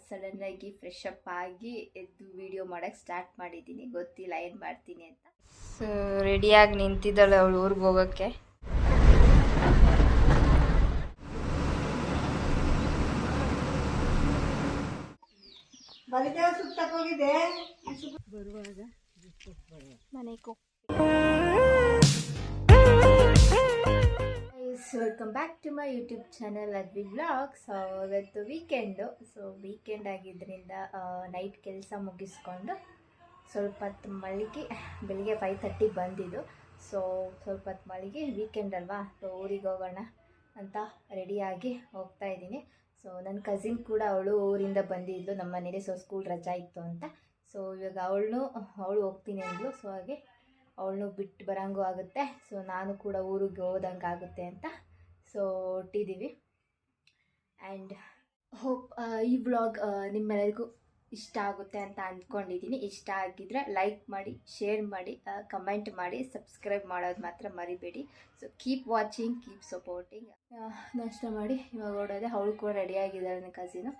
ಸಡನ್ನಾಗಿ fresh up ಆಗಿ ಎದ್ದು ವಿಡಿಯೋ ಮಾಡೋಕ್ಕೆ ಸ್ಟಾರ್ಟ್ ಮಾಡಿದ್ದೀನಿ. ಗೊತ್ತಿಲ್ಲ ಏನು ಮಾಡ್ತೀನಿ ಅಂತ. ಸೊ ರೆಡಿಯಾಗಿ ನಿಂತಿದ್ದಾಳೆ ಅವಳು ಊರಿಗೆ ಹೋಗೋಕ್ಕೆ. ಬರುವಾಗ ಮನೆಗೆ welcome back to my YouTube channel Advi vlog. So ಇವತ್ತು ವೀಕೆಂಡು. ಸೊ ವೀಕೆಂಡ್ ಆಗಿದ್ದರಿಂದ ನೈಟ್ ಕೆಲಸ ಮುಗಿಸ್ಕೊಂಡು ಸ್ವಲ್ಪ ಹೊತ್ತು ಮಲಗಿ ಬೆಳಿಗ್ಗೆ 5:30 ಬಂದಿದ್ದು. ಸೊ ಸ್ವಲ್ಪ ಹೊತ್ತು ಮಲಗಿ ವೀಕೆಂಡ್ ಅಲ್ವಾ, ಸೊ ಊರಿಗೆ ಹೋಗೋಣ ಅಂತ ರೆಡಿಯಾಗಿ ಹೋಗ್ತಾ ಇದ್ದೀನಿ. ಸೊ ನನ್ನ ಕಸಿನ್ ಕೂಡ ಅವಳು ಊರಿಂದ ಬಂದಿದ್ಲು ನಮ್ಮ ಮನೇಲಿ. ಸೊ ಸ್ಕೂಲ್ ರಜಾ ಇತ್ತು ಅಂತ. ಸೊ ಇವಾಗ ಅವಳು ಹೋಗ್ತೀನಿ ಅಂದ್ಲು. ಸೊ ಹಾಗೆ ಅವಳನ್ನು ಬಿಟ್ಟು ಬರೋಂಗೂ ಆಗುತ್ತೆ. ಸೊ ನಾನು ಕೂಡ ಊರಿಗೆ ಹೋದಂಗೆ ಆಗುತ್ತೆ ಅಂತ ಸೊ ಹೊಟ್ಟಿದ್ದೀವಿ. ಆ್ಯಂಡ್ ಹೋಪ್ ಈ ವ್ಲಾಗ್ ನಿಮ್ಮೆಲ್ಲರಿಗೂ ಇಷ್ಟ ಆಗುತ್ತೆ ಅಂತ ಅಂದ್ಕೊಂಡಿದ್ದೀನಿ. ಇಷ್ಟ ಆಗಿದ್ದರೆ ಲೈಕ್ ಮಾಡಿ, ಶೇರ್ ಮಾಡಿ, ಕಮೆಂಟ್ ಮಾಡಿ, ಸಬ್ಸ್ಕ್ರೈಬ್ ಮಾಡೋದು ಮಾತ್ರ ಮರಿಬೇಡಿ. So keep watching, keep supporting. ನಾಷ್ಟ ಮಾಡಿ ಇವಾಗ ಓಡೋದೆ. ಅವಳು ಕೂಡ ರೆಡಿಯಾಗಿದ್ದಾಳೆ ನನ್ನ ಕಸಿನು.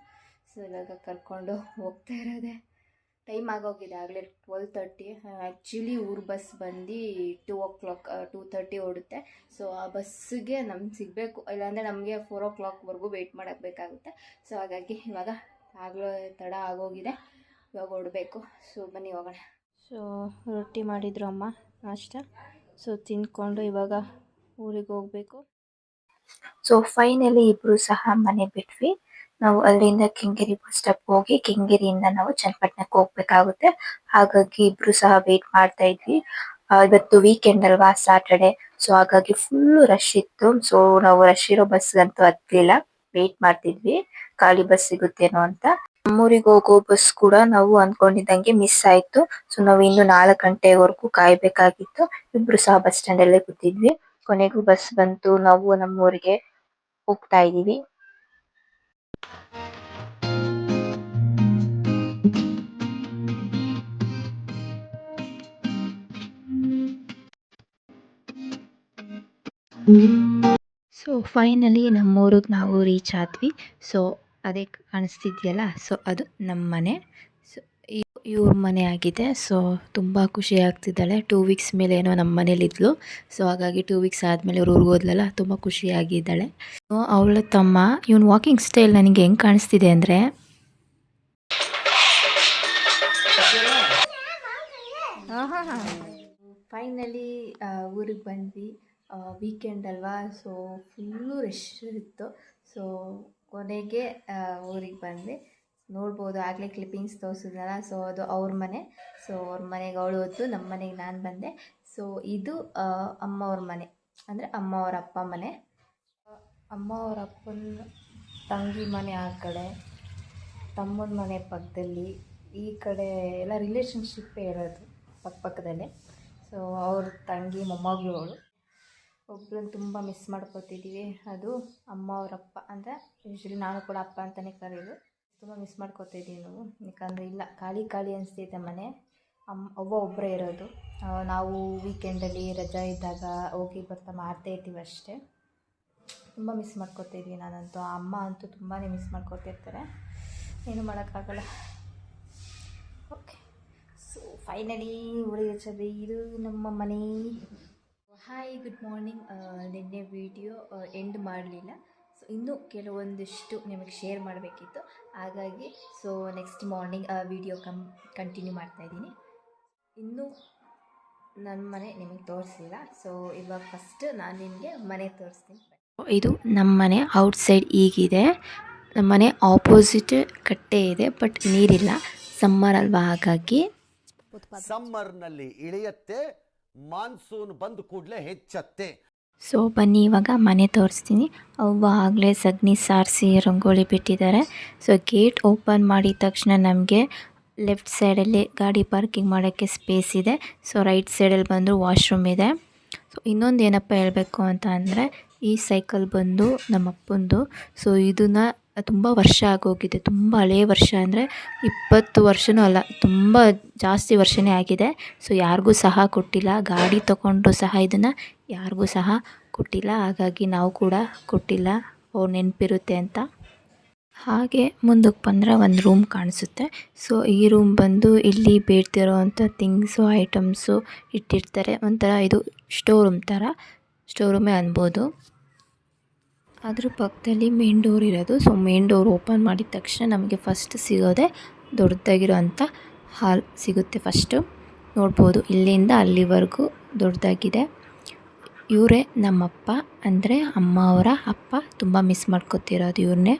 ಸೊ ಇವಾಗ ಕರ್ಕೊಂಡು ಹೋಗ್ತಾ ಇರೋದೆ. ಟೈಮ್ ಆಗೋಗಿದೆ, ಆಗಲೇ 12:30. ಆ್ಯಕ್ಚುಲಿ ಊರು ಬಸ್ ಬಂದು 2:30 ಓಡುತ್ತೆ. ಸೊ ಆ ಬಸ್ಸಿಗೆ ನಮ್ಗೆ ಸಿಗಬೇಕು, ಇಲ್ಲಾಂದರೆ ನಮಗೆ 4 o'clockವರೆಗೂ ವೆಯ್ಟ್ ಮಾಡಬೇಕಾಗುತ್ತೆ. ಸೊ ಹಾಗಾಗಿ ಇವಾಗ ಆಗಲೇ ತಡ ಆಗೋಗಿದೆ, ಇವಾಗ ಹೊರಡಬೇಕು. ಸೊ ಬನ್ನಿ ಹೋಗೋಣ. ಸೊ ರೊಟ್ಟಿ ಮಾಡಿದ್ರು ಅಮ್ಮ ನಾಷ್ಟ. ಸೊ ತಿಂದ್ಕೊಂಡು ಇವಾಗ ಊರಿಗೆ ಹೋಗಬೇಕು. ಸೊ ಫೈನಲಿ ಇಬ್ರು ಸಹ ಮನೆ ಬಿಟ್ವಿ. ನಾವು ಅಲ್ಲಿಂದ ಕೆಂಗೇರಿ ಬಸ್ ಸ್ಟಾಪ್ ಹೋಗಿ ಕೆಂಗೇರಿಯಿಂದ ನಾವು ಚನ್ನಪಟ್ಟಣಕ್ಕೆ ಹೋಗ್ಬೇಕಾಗುತ್ತೆ. ಹಾಗಾಗಿ ಇಬ್ರು ಸಹ ವೇಟ್ ಮಾಡ್ತಾ ಇದ್ವಿ. ಇವತ್ತು ವೀಕೆಂಡ್ ಅಲ್ವಾ, ಸ್ಯಾಟರ್ಡೆ. ಸೊ ಹಾಗಾಗಿ ಫುಲ್ ರಶ್ ಇತ್ತು. ಸೊ ನಾವು ರಶ್ ಇರೋ ಬಸ್ಗಂತೂ ಹತ್ತಲಿಲ್ಲ, ವೇಟ್ ಮಾಡ್ತಿದ್ವಿ ಖಾಲಿ ಬಸ್ ಸಿಗುತ್ತೇನೋ ಅಂತ. ನಮ್ಮೂರಿಗೆ ಹೋಗೋ ಬಸ್ ಕೂಡ ನಾವು ಅಂದ್ಕೊಂಡಿದ್ದಂಗೆ ಮಿಸ್ ಆಯ್ತು. ಸೊ ನಾವು ಇನ್ನು 4 ಗಂಟೆವರೆಗೂ ಕಾಯ್ಬೇಕಾಗಿತ್ತು. ಇಬ್ರು ಸಹ ಬಸ್ ಸ್ಟ್ಯಾಂಡ್ ಅಲ್ಲೇ ಕೂತಿದ್ವಿ. ಕೊನೆಗೂ ಬಸ್ ಬಂತು, ನಾವು ನಮ್ಮೂರಿಗೆ ಹೋಗ್ತಾ ಇದೀವಿ. ಸೊ ಫೈನಲಿ ನಮ್ಮೂರಿಗೆ ನಾವು ರೀಚ್ ಆದ್ವಿ. ಸೊ ಅದೇ ಕಾಣಿಸ್ತಿದ್ಯಲ್ಲ, ಸೊ ಅದು ನಮ್ಮ ಮನೆ. ಸೊ ಇವ್ರ ಮನೆ ಆಗಿದೆ. ಸೊ ತುಂಬ ಖುಷಿ ಆಗ್ತಿದ್ದಾಳೆ. 2 ವೀಕ್ಸ್ ಮೇಲೆ ಏನೋ ನಮ್ಮ ಮನೇಲಿದ್ಲು. ಸೊ ಹಾಗಾಗಿ 2 ವೀಕ್ಸ್ ಆದಮೇಲೆ ಊರಿಗೆ ಹೋದ್ಲಲ್ಲ, ತುಂಬ ಖುಷಿಯಾಗಿದ್ದಾಳೆ. ಅವಳ ತಮ್ಮ ಇವನ್ ವಾಕಿಂಗ್ ಸ್ಟೈಲ್ ನನಗೆ ಹೆಂಗೆ ಕಾಣಿಸ್ತಿದೆ ಅಂದರೆ, ಫೈನಲಿ ಊರಿಗೆ ಬಂದ್ವಿ. ವೀಕೆಂಡ್ ಅಲ್ವಾ, ಸೊ ಫುಲ್ಲು ರಶ್ ಇತ್ತು. ಸೊ ಕೊನೆಗೆ ಊರಿಗೆ ಬಂದ್ವಿ. ನೋಡ್ಬೋದು, ಆಗಲೇ ಕ್ಲಿಪ್ಪಿಂಗ್ಸ್ ತೋರಿಸಿದ್ನಲ್ಲ, ಸೊ ಅದು ಅವ್ರ ಮನೆ. ಸೊ ಅವ್ರ ಮನೆಗೆ ಅವಳು ಹೋದ್ಲು, ನಮ್ಮ ಮನೆಗೆ ನಾನು ಬಂದೆ. ಸೊ ಇದು ಅಮ್ಮ ಅವ್ರ ಮನೆ, ಅಂದರೆ ಅಮ್ಮ ಅವ್ರ ಅಪ್ಪ ಮನೆ. ಅಮ್ಮ ಅವ್ರ ಅಪ್ಪನ ತಂಗಿ ಮನೆ ಆ ಕಡೆ, ತಮ್ಮನ ಮನೆ ಪಕ್ಕದಲ್ಲಿ, ಈ ಕಡೆ ಎಲ್ಲ ರಿಲೇಷನ್ಶಿಪ್ಪೇ ಇರೋದು ಪಕ್ಕದಲ್ಲೇ. ಸೊ ಅವ್ರ ತಂಗಿ ಮೊಮ್ಮಗಳು ಅವಳು. ಒಬ್ಬರನ್ನ ತುಂಬ ಮಿಸ್ ಮಾಡ್ಕೊತಿದ್ದೀವಿ. ಅದು ಅಮ್ಮ ಅವರಪ್ಪ, ಅಂದರೆ ಯೂಶ್ವಲಿ ನಾನು ಕೂಡ ಅಪ್ಪ ಅಂತಲೇ ಕರೆಯೋದು. ತುಂಬ ಮಿಸ್ ಮಾಡ್ಕೊತಿದ್ದೀವಿ ನಾವು, ಯಾಕಂದರೆ ಇಲ್ಲ ಖಾಲಿ ಅನಿಸ್ತೈತೆ ಮನೆ. ಅವ್ವ ಒಬ್ಬರೇ ಇರೋದು. ನಾವು ವೀಕೆಂಡಲ್ಲಿ ರಜಾ ಇದ್ದಾಗ ಹೋಗಿ ಬರ್ತಾ ಮಾಡ್ತಾ ಇರ್ತೀವಿ ಅಷ್ಟೇ. ತುಂಬ ಮಿಸ್ ಮಾಡ್ಕೊತಿದ್ವಿ. ನಾನಂತೂ ಅಮ್ಮ ಅಂತೂ ತುಂಬಾ ಮಿಸ್ ಮಾಡ್ಕೊತಿರ್ತಾರೆ, ಏನೂ ಮಾಡೋಕ್ಕಾಗಲ್ಲ. ಓಕೆ, ಸೊ ಫೈನಲಿ ಊರಿಗೆ ಚದಿ. ಇದು ನಮ್ಮ ಮನೆ. Hi, good morning. ನಿನ್ನೆ ವಿಡಿಯೋ ಎಂಡ್ ಮಾಡಲಿಲ್ಲ. ಸೊ ಇನ್ನೂ ಕೆಲವೊಂದಿಷ್ಟು ನಿಮಗೆ ಶೇರ್ ಮಾಡಬೇಕಿತ್ತು, ಹಾಗಾಗಿ so next morning video continue ಮಾಡ್ತಾಯಿದ್ದೀನಿ. ಇನ್ನೂ ನನ್ನ ಮನೆ ನಿಮಗೆ ತೋರಿಸಿಲ್ಲ. ಸೊ ಇವಾಗ ಫಸ್ಟ್ ನಾನು ನಿಮಗೆ ಮನೆ ತೋರಿಸ್ತೀನಿ. ಇದು ನಮ್ಮ ಮನೆ ಔಟ್ಸೈಡ್ ಹೀಗಿದೆ. ನಮ್ಮ ಮನೆ ಆಪೋಸಿಟ್ ಕಟ್ಟೆ ಇದೆ, ಬಟ್ ನೀರಿಲ್ಲ. ಸಮ್ಮರ್ ಅಲ್ವಾ, ಹಾಗಾಗಿ ಸಮ್ಮರ್ನಲ್ಲಿ ಇಳಿಯತ್ತೆ, ಮಾನ್ಸೂನ್ ಬಂದ ಕೂಡಲೇ ಹೆಚ್ಚತ್ತೆ. ಸೊ ಬನ್ನಿ ಇವಾಗ ಮನೆ ತೋರಿಸ್ತೀನಿ. ಅವ್ವ ಆಗಲೇ ಸಗಣಿ ಸಾರಿಸಿ ರಂಗೋಲಿ ಬಿಟ್ಟಿದ್ದಾರೆ. ಸೊ ಗೇಟ್ ಓಪನ್ ಮಾಡಿದ ತಕ್ಷಣ ನಮಗೆ ಲೆಫ್ಟ್ ಸೈಡಲ್ಲಿ ಗಾಡಿ ಪಾರ್ಕಿಂಗ್ ಮಾಡೋಕ್ಕೆ ಸ್ಪೇಸ್ ಇದೆ. ಸೊ ರೈಟ್ ಸೈಡಲ್ಲಿ ಬಂದು ವಾಶ್ರೂಮ್ ಇದೆ. ಸೊ ಇನ್ನೊಂದು ಏನಪ್ಪ ಹೇಳಬೇಕು ಅಂತ ಅಂದರೆ, ಈ ಸೈಕಲ್ ಬಂದು ನಮ್ಮ ಅಪ್ಪಂದು. ಸೊ ಇದನ್ನು ತುಂಬ ವರ್ಷ ಆಗೋಗಿದೆ, ತುಂಬ ಹಳೆಯ ವರ್ಷ, ಅಂದರೆ 20 ವರ್ಷವೂ ಅಲ್ಲ, ತುಂಬ ಜಾಸ್ತಿ ವರ್ಷವೇ ಆಗಿದೆ. ಸೊ ಯಾರಿಗೂ ಸಹ ಕೊಟ್ಟಿಲ್ಲ, ಗಾಡಿ ತೊಗೊಂಡ್ರು ಸಹ ಇದನ್ನು ಯಾರಿಗೂ ಸಹ ಕೊಟ್ಟಿಲ್ಲ. ಹಾಗಾಗಿ ನಾವು ಕೂಡ ಕೊಟ್ಟಿಲ್ಲ, ಅವ್ರು ನೆನಪಿರುತ್ತೆ ಅಂತ. ಹಾಗೆ ಮುಂದಕ್ಕೆ ಬಂದರೆ ಒಂದು ರೂಮ್ ಕಾಣಿಸುತ್ತೆ. ಸೊ ಈ ರೂಮ್ ಬಂದು ಇಲ್ಲಿ ಬೇಡ್ತಿರೋವಂಥ ಥಿಂಗ್ಸು ಐಟಮ್ಸು ಇಟ್ಟಿರ್ತಾರೆ. ಒಂಥರ ಇದು ಸ್ಟೋರ್ ರೂಮೇ ಅನ್ಬೋದು. ಅದ್ರ ಪಕ್ಕದಲ್ಲಿ ಮೇನ್ ಡೋರ್ ಇರೋದು. ಸೊ ಮೇನ್ ಡೋರ್ ಓಪನ್ ಮಾಡಿದ ತಕ್ಷಣ ನಮಗೆ ಫಸ್ಟ್ ಸಿಗೋದೆ ದೊಡ್ಡದಾಗಿರೋವಂಥ ಹಾಲ್ ಸಿಗುತ್ತೆ. ಫಸ್ಟು ನೋಡ್ಬೋದು ಇಲ್ಲಿಂದ ಅಲ್ಲಿವರೆಗೂ ದೊಡ್ಡದಾಗಿದೆ. ಇವರೇ ನಮ್ಮಪ್ಪ, ಅಂದರೆ ಅಮ್ಮ ಅವರ ಅಪ್ಪ. ತುಂಬ ಮಿಸ್ ಮಾಡ್ಕೊತಿರೋದು ಇವ್ರನ್ನೇ.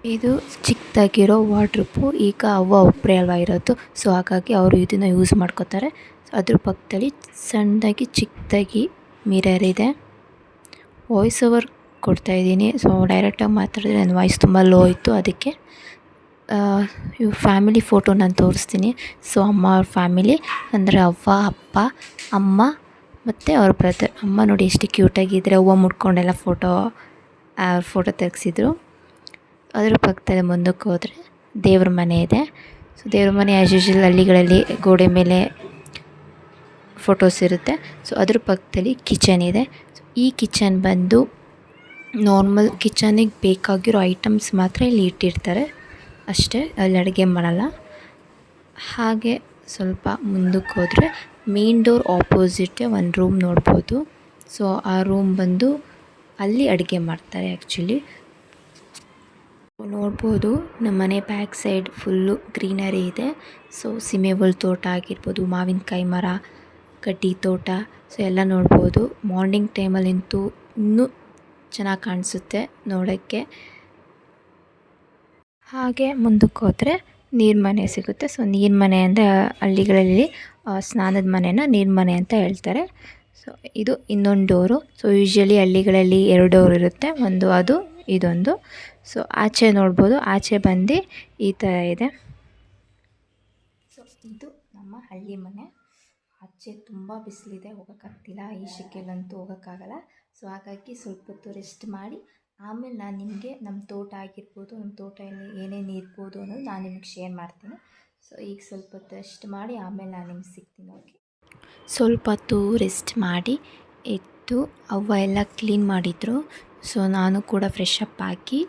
ಇದು ಚಿಕ್ಕದಾಗಿರೋ ವಾರ್ಡ್ರೋಬು. ಈಗ ಅವ್ವ ಒಬ್ಬರೇ ಅಲ್ವಾ ಇರೋದು, ಸೊ ಹಾಗಾಗಿ ಅವರು ಇದನ್ನು ಯೂಸ್ ಮಾಡ್ಕೋತಾರೆ. ಸೊ ಅದ್ರ ಪಕ್ಕದಲ್ಲಿ ಸಣ್ಣದಾಗಿ ಚಿಕ್ಕದಾಗಿ ಮಿರರ್ ಇದೆ. Voice over ಕೊಡ್ತಾಯಿದ್ದೀನಿ. ಸೊ ಡೈರೆಕ್ಟಾಗಿ ಮಾತಾಡಿದ್ರೆ ನನ್ನ ವಾಯ್ಸ್ ತುಂಬ ಲೋ ಇತ್ತು, ಅದಕ್ಕೆ ಇವ್ರ ಫ್ಯಾಮಿಲಿ ಫೋಟೋ ನಾನು ತೋರಿಸ್ತೀನಿ. ಸೊ ಅಮ್ಮ ಅವ್ರ ಫ್ಯಾಮಿಲಿ ಅಂದರೆ ಅವ್ವ, ಅಪ್ಪ, ಅಮ್ಮ ಮತ್ತು ಅವ್ರ ಬ್ರದರ್. ಅಮ್ಮ ನೋಡಿ ಎಷ್ಟು ಕ್ಯೂಟಾಗಿದ್ದರೆ, ಹೂವು ಮುಡ್ಕೊಂಡೆಲ್ಲ ಫೋಟೋ ತೆಗೆಸಿದ್ರು. ಅದ್ರ ಪಕ್ಕದಲ್ಲಿ ಮುಂದಕ್ಕೆ ಹೋದರೆ ದೇವ್ರ ಮನೆ ಇದೆ. ಸೊ ದೇವ್ರ ಮನೆ ಆ್ಯಸ್ ಯೂಶ್ವಲ್ ಹಳ್ಳಿಗಳಲ್ಲಿ ಗೋಡೆ ಮೇಲೆ ಫೋಟೋಸ್ ಇರುತ್ತೆ. ಸೊ ಅದ್ರ ಪಕ್ಕದಲ್ಲಿ ಕಿಚನ್ ಇದೆ. ಸೊ ಈ ಕಿಚನ್ ಬಂದು ನಾರ್ಮಲ್ ಕಿಚನಿಗೆ ಬೇಕಾಗಿರೋ ಐಟಮ್ಸ್ ಮಾತ್ರ ಇಲ್ಲಿ ಇಟ್ಟಿರ್ತಾರೆ ಅಷ್ಟೇ, ಅಲ್ಲಿ ಅಡುಗೆ ಮಾಡಲ್ಲ. ಹಾಗೆ ಸ್ವಲ್ಪ ಮುಂದಕ್ಕೆ ಹೋದರೆ ಮೇನ್ ಡೋರ್ ಆಪೋಸಿಟೇ ಒಂದು ರೂಮ್ ನೋಡ್ಬೋದು. ಸೊ ಆ ರೂಮ್ ಬಂದು ಅಲ್ಲಿ ಅಡುಗೆ ಮಾಡ್ತಾರೆ ಆ್ಯಕ್ಚುಲಿ. ನೋಡ್ಬೋದು ನಮ್ಮ ಮನೆ ಬ್ಯಾಕ್ ಸೈಡ್ ಫುಲ್ಲು ಗ್ರೀನರಿ ಇದೆ. ಸೊ ಸೀಮೆಹುಲ್ ತೋಟ ಆಗಿರ್ಬೋದು, ಮಾವಿನಕಾಯಿ ಮರ, ಕಡ್ಡಿ ತೋಟ, ಸೊ ಎಲ್ಲ ನೋಡ್ಬೋದು. ಮಾರ್ನಿಂಗ್ ಟೈಮಲ್ಲಂತೂ ಇನ್ನೂ ಚೆನ್ನಾಗಿ ಕಾಣಿಸುತ್ತೆ ನೋಡೋಕ್ಕೆ. ಹಾಗೆ ಮುಂದಕ್ಕೆ ಹೋದರೆ ನೀರು ಮನೆ ಸಿಗುತ್ತೆ. ಸೊ ನೀರು ಮನೆ ಅಂದರೆ ಹಳ್ಳಿಗಳಲ್ಲಿ ಸ್ನಾನದ ಮನೆನ ನೀರು ಮನೆ ಅಂತ ಹೇಳ್ತಾರೆ. ಸೊ ಇದು ಇನ್ನೊಂದು ಡೋರು. ಸೊ ಯೂಶ್ವಲಿ ಹಳ್ಳಿಗಳಲ್ಲಿ 2 ಡೋರ್ ಇರುತ್ತೆ, ಒಂದು ಅದು, ಇದೊಂದು. ಸೊ ಆಚೆ ನೋಡ್ಬೋದು, ಆಚೆ ಬಂದು ಈ ಥರ ಇದೆ. ಸೊ ಇದು ನಮ್ಮ ಹಳ್ಳಿ ಮನೆ. ಆಚೆ ತುಂಬ ಬಿಸಿಲಿದೆ, ಹೋಗೋಕ್ಕಾಗ್ತಿಲ್ಲ. ಈ ಶೆಕೆಲಂತೂ ಹೋಗೋಕ್ಕಾಗಲ್ಲ. ಸೊ ಹಾಗಾಗಿ ಸ್ವಲ್ಪ ಹೊತ್ತು ರೆಸ್ಟ್ ಮಾಡಿ ಆಮೇಲೆ ನಾನು ನಿಮಗೆ ನಮ್ಮ ತೋಟ ಆಗಿರ್ಬೋದು, ನಮ್ಮ ತೋಟದಲ್ಲಿ ಏನೇನು ಇರ್ಬೋದು ಅನ್ನೋದು ನಾನು ನಿಮಗೆ ಶೇರ್ ಮಾಡ್ತೀನಿ. ಸೊ ಈಗ ಸ್ವಲ್ಪ ಹೊತ್ತು ರೆಸ್ಟ್ ಮಾಡಿ ಆಮೇಲೆ ನಾನು ನಿಮ್ಗೆ ಸಿಗ್ತೀನಿ. ಓಕೆ, ಸ್ವಲ್ಪ ಹೊತ್ತು ರೆಸ್ಟ್ ಮಾಡಿ ಎದ್ದು ಅವ್ವ ಎಲ್ಲ ಕ್ಲೀನ್ ಮಾಡಿದರು. ಸೊ ನಾನು ಕೂಡ ಫ್ರೆಶ್ ಅಪ್ ಆಗಿ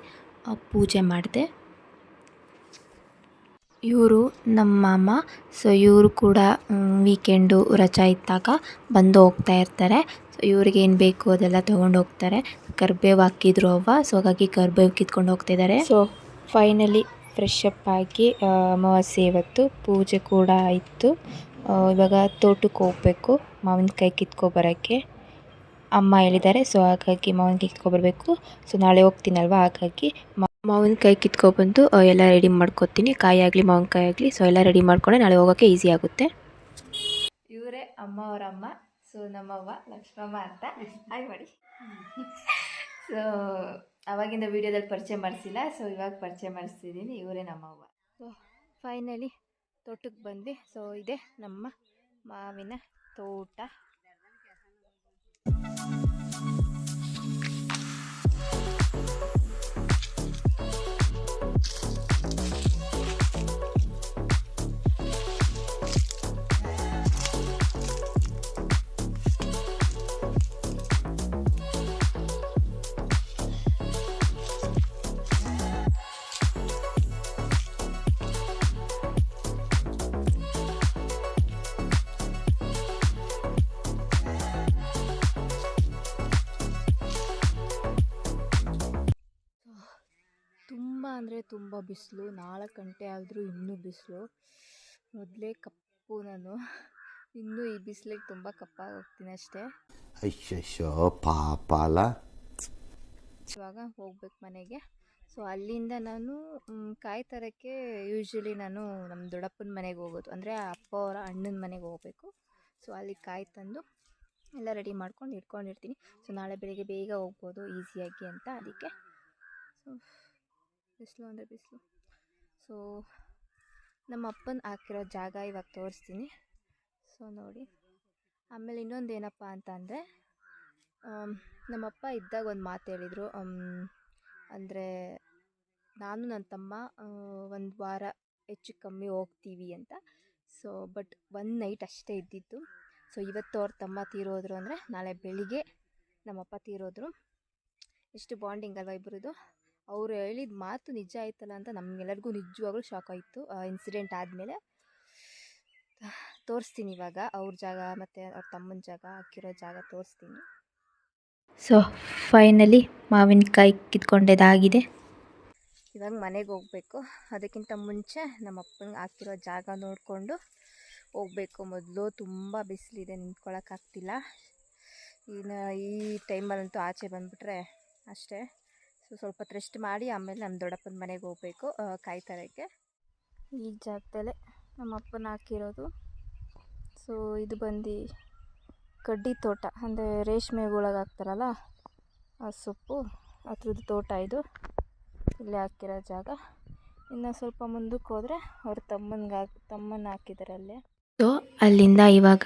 ಪೂಜೆ ಮಾಡಿದೆ. ಇವರು ನಮ್ಮ ಮಾಮ. ಸೊ ಇವರು ಕೂಡ ವೀಕೆಂಡು ರಜಾ ಇದ್ದಾಗ ಬಂದು ಹೋಗ್ತಾ ಇರ್ತಾರೆ. ಸೊ ಇವ್ರಿಗೆ ಏನು ಬೇಕು ಅದೆಲ್ಲ ತೊಗೊಂಡು ಹೋಗ್ತಾರೆ. ಕರಿಬೇವು ಹಾಕಿದ್ರು ಅವ್ವ, ಸೊ ಹಾಗಾಗಿ ಕರಿಬೇವು ಕಿತ್ಕೊಂಡು ಹೋಗ್ತಿದ್ದಾರೆ. ಸೊ ಫೈನಲಿ ಫ್ರೆಶ್ ಅಪ್ ಆಗಿ ಅಮಾವಾಸ್ಯೆ ಇವತ್ತು ಪೂಜೆ ಕೂಡ ಆಯಿತು. ಇವಾಗ ತೋಟಕ್ಕೆ ಹೋಗಬೇಕು ಮಾವಿನಕಾಯಿ ಕಿತ್ಕೊಬರೋಕ್ಕೆ ಅಮ್ಮ ಹೇಳಿದ್ದಾರೆ. ಸೊ ಹಾಗಾಗಿ ಮಾವಿನಕಾಯಿ ಕಿತ್ಕೊಬರ್ಬೇಕು. ಸೊ ನಾಳೆ ಹೋಗ್ತೀನಲ್ವ, ಹಾಗಾಗಿ ಮಾವಿನಕಾಯಿ ಕಿತ್ಕೊಬಂದು ಎಲ್ಲ ರೆಡಿ ಮಾಡ್ಕೊತೀನಿ. ಕಾಯಿ ಆಗಲಿ ಮಾವಿನಕಾಯಿ ಆಗಲಿ, ಸೊ ಎಲ್ಲ ರೆಡಿ ಮಾಡ್ಕೊಂಡೆ ನಾಳೆ ಹೋಗೋಕ್ಕೆ ಈಸಿ ಆಗುತ್ತೆ. ಇವರೇ ಅಮ್ಮ ಅವರ ಅಮ್ಮ. ಸೊ ನಮ್ಮವ್ವ ಲಕ್ಷ್ಮಮ್ಮ ಅಂತ ಹಾಯ್ ಮಾಡಿ. ಸೊ ಅವಾಗಿಂದ ವೀಡಿಯೋದಲ್ಲಿ ಪರಿಚಯ ಮಾಡಿಸಿಲ್ಲ, ಸೊ ಇವಾಗ ಪರಿಚಯ ಮಾಡಿಸ್ತಿದ್ದೀನಿ. ಇವರೇ ನಮ್ಮವ್ವ. ಸೊ ಫೈನಲಿ ತೋಟಕ್ಕೆ ಬಂದ್ವಿ. ಸೊ ಇದೆ ನಮ್ಮ ಮಾವಿನ ತೋಟ. ತುಂಬ ಅಂದರೆ ತುಂಬ ಬಿಸಿಲು. 4 ಗಂಟೆ ಆದರೂ ಇನ್ನೂ ಬಿಸಿಲು. ಮೊದಲೇ ಕಪ್ಪು ನಾನು, ಇನ್ನೂ ಈ ಬಿಸಿಲಿಗೆ ತುಂಬ ಕಪ್ಪಾಗಿ ಹೋಗ್ತೀನಿ ಅಷ್ಟೇ. ಅಯ್ಯಯ್ಯೋ ಪಾಪ ಅಲ್ಲ. ಇವಾಗ ಹೋಗ್ಬೇಕು ಮನೆಗೆ. ಸೊ ಅಲ್ಲಿಂದ ನಾನು ಕಾಯಿ ತರೋಕ್ಕೆ ಯೂಶ್ವಲಿ ನಾನು ನಮ್ಮ ದೊಡ್ಡಪ್ಪನ ಮನೆಗೆ ಹೋಗೋದು, ಅಂದರೆ ಅಪ್ಪ ಅವರ ಅಣ್ಣನ ಮನೆಗೆ ಹೋಗಬೇಕು. ಸೊ ಅಲ್ಲಿ ಕಾಯಿ ತಂದು ಎಲ್ಲ ರೆಡಿ ಮಾಡ್ಕೊಂಡು ಇಟ್ಕೊಂಡಿರ್ತೀನಿ. ಸೊ ನಾಳೆ ಬೆಳಿಗ್ಗೆ ಬೇಗ ಹೋಗ್ಬೋದು ಈಸಿಯಾಗಿ ಅಂತ, ಅದಕ್ಕೆ. ಸೊ ಬಿಸಿಲು ಅಂದರೆ ಬಿಸಿಲು. ಸೊ ನಮ್ಮ ಅಪ್ಪನ ಹಾಕಿರೋ ಜಾಗ ಇವಾಗ ತೋರಿಸ್ತೀನಿ. ಸೊ ನೋಡಿ. ಆಮೇಲೆ ಇನ್ನೊಂದು ಏನಪ್ಪ ಅಂತ ಅಂದರೆ, ನಮ್ಮಪ್ಪ ಇದ್ದಾಗ ಒಂದು ಮಾತು ಹೇಳಿದರು. ಅಂದರೆ ನಾನು ನನ್ನ ತಮ್ಮ 1 ವಾರ ಹೆಚ್ಚು ಕಮ್ಮಿ ಹೋಗ್ತೀವಿ ಅಂತ. ಸೊ ಬಟ್ 1 ನೈಟ್ ಅಷ್ಟೇ ಇದ್ದಿದ್ದು. ಸೊ ಇವತ್ತು ಅವ್ರ ತಮ್ಮ ತೀರೋದ್ರು ಅಂದರೆ ನಾಳೆ ಬೆಳಿಗ್ಗೆ ನಮ್ಮಪ್ಪ ತೀರೋದ್ರು. ಎಷ್ಟು ಬಾಂಡಿಂಗ್ ಅಲ್ವಾ ಇಬ್ಬರದು. ಅವರು ಹೇಳಿದ ಮಾತು ನಿಜ ಆಯ್ತಲ್ಲ ಅಂತ ನಮಗೆಲ್ಲರಿಗೂ ನಿಜವಾಗ್ಲೂ ಶಾಕ್ ಆಯಿತು. ಇನ್ಸಿಡೆಂಟ್ ಆದಮೇಲೆ ತೋರಿಸ್ತೀನಿ ಇವಾಗ ಅವ್ರ ಜಾಗ ಮತ್ತು ಅವ್ರ ತಮ್ಮನ ಜಾಗ ಹಾಕಿರೋ ಜಾಗ ತೋರಿಸ್ತೀನಿ. ಸೊ ಫೈನಲಿ ಮಾವಿನಕಾಯಿ ಕಿತ್ಕೊಂಡದಾಗಿದೆ. ಇವಾಗ ಮನೆಗೆ ಹೋಗಬೇಕು. ಅದಕ್ಕಿಂತ ಮುಂಚೆ ನಮ್ಮ ಅಪ್ಪನಿಗೆ ಹಾಕಿರೋ ಜಾಗ ನೋಡಿಕೊಂಡು ಹೋಗಬೇಕು. ಮೊದಲು ತುಂಬ ಬಿಸಿಲಿದೆ, ನಿಂತ್ಕೊಳ್ಳೋಕ್ಕಾಗ್ತಿಲ್ಲ. ಇನ್ನು ಈ ಟೈಮಲ್ಲಂತೂ ಆಚೆ ಬಂದುಬಿಟ್ರೆ ಅಷ್ಟೇ. ಸೊ ಸ್ವಲ್ಪ ಹೊತ್ತು ರೆಸ್ಟ್ ಮಾಡಿ ಆಮೇಲೆ ನಮ್ಮ ದೊಡ್ಡಪ್ಪನ ಮನೆಗೆ ಹೋಗಬೇಕು ಕಾಯಿ ತರೋಕ್ಕೆ. ಈ ಜಾಗದಲ್ಲೇ ನಮ್ಮ ಅಪ್ಪನ ಹಾಕಿರೋದು. ಸೊ ಇದು ಬಂದು ಕಡ್ಡಿ ತೋಟ, ಅಂದರೆ ರೇಷ್ಮೆ ಒಳಗೆ ಹಾಕ್ತಾರಲ್ಲ ಆ ಸೊಪ್ಪು, ಅದ್ರದ್ದು ತೋಟ ಇದು. ಇಲ್ಲೇ ಹಾಕಿರೋ ಜಾಗ. ಇನ್ನು ಸ್ವಲ್ಪ ಮುಂದಕ್ಕೆ ಹೋದರೆ ಅವ್ರ ತಮ್ಮನ ಹಾಕಿದ್ದಾರೆ ಅಲ್ಲೇ. ಸೊ ಅಲ್ಲಿಂದ ಇವಾಗ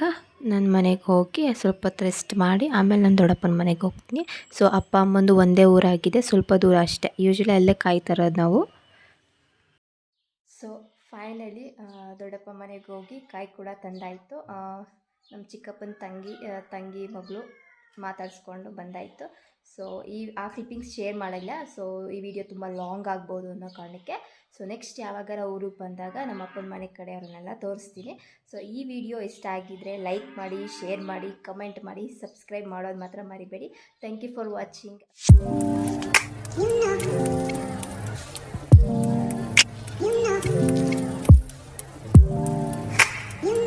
ನನ್ನ ಮನೆಗೆ ಹೋಗಿ ಸ್ವಲ್ಪ ಹೊತ್ತು ರೆಸ್ಟ್ ಮಾಡಿ ಆಮೇಲೆ ನನ್ನ ದೊಡ್ಡಪ್ಪನ ಮನೆಗೆ ಹೋಗ್ತೀನಿ. ಸೊ ಅಪ್ಪ ಅಮ್ಮಂದು ಒಂದೇ ಊರಾಗಿದೆ, ಸ್ವಲ್ಪ ದೂರ ಅಷ್ಟೇ. ಯೂಶ್ವಲಿ ಅಲ್ಲೇ ಕಾಯಿ ತರೋದು ನಾವು. ಸೊ ಫೈನಲಿ ದೊಡ್ಡಪ್ಪ ಮನೆಗೆ ಹೋಗಿ ಕಾಯಿ ಕೂಡ ತಂದಾಯಿತು. ನಮ್ಮ ಚಿಕ್ಕಪ್ಪನ ತಂಗಿ ಮಗಳು ಮಾತಾಡಿಸ್ಕೊಂಡು ಬಂದಾಯಿತು. ಸೊ ಆ ಕ್ಲಿಪ್ಪಿಂಗ್ಸ್ ಶೇರ್ ಮಾಡಿಲ್ಲ. ಸೊ ಈ ವಿಡಿಯೋ ತುಂಬ ಲಾಂಗ್ ಆಗ್ಬೋದು ಅನ್ನೋ ಕಾರಣಕ್ಕೆ. ಸೊ ನೆಕ್ಸ್ಟ್ ಯಾವಾಗಾರ ಊರಿಗೆ ಬಂದಾಗ ನಮ್ಮ ಅಪ್ಪನ ಮನೆ ಕಡೆ ಅವ್ರನ್ನೆಲ್ಲ ತೋರಿಸ್ತೀನಿ. ಸೊ ಈ ವಿಡಿಯೋ ಇಷ್ಟ ಆಗಿದ್ದರೆ ಲೈಕ್ ಮಾಡಿ, ಶೇರ್ ಮಾಡಿ, ಕಮೆಂಟ್ ಮಾಡಿ, ಸಬ್ಸ್ಕ್ರೈಬ್ ಮಾಡೋದು ಮಾತ್ರ ಮರಿಬೇಡಿ. Thank you for watching.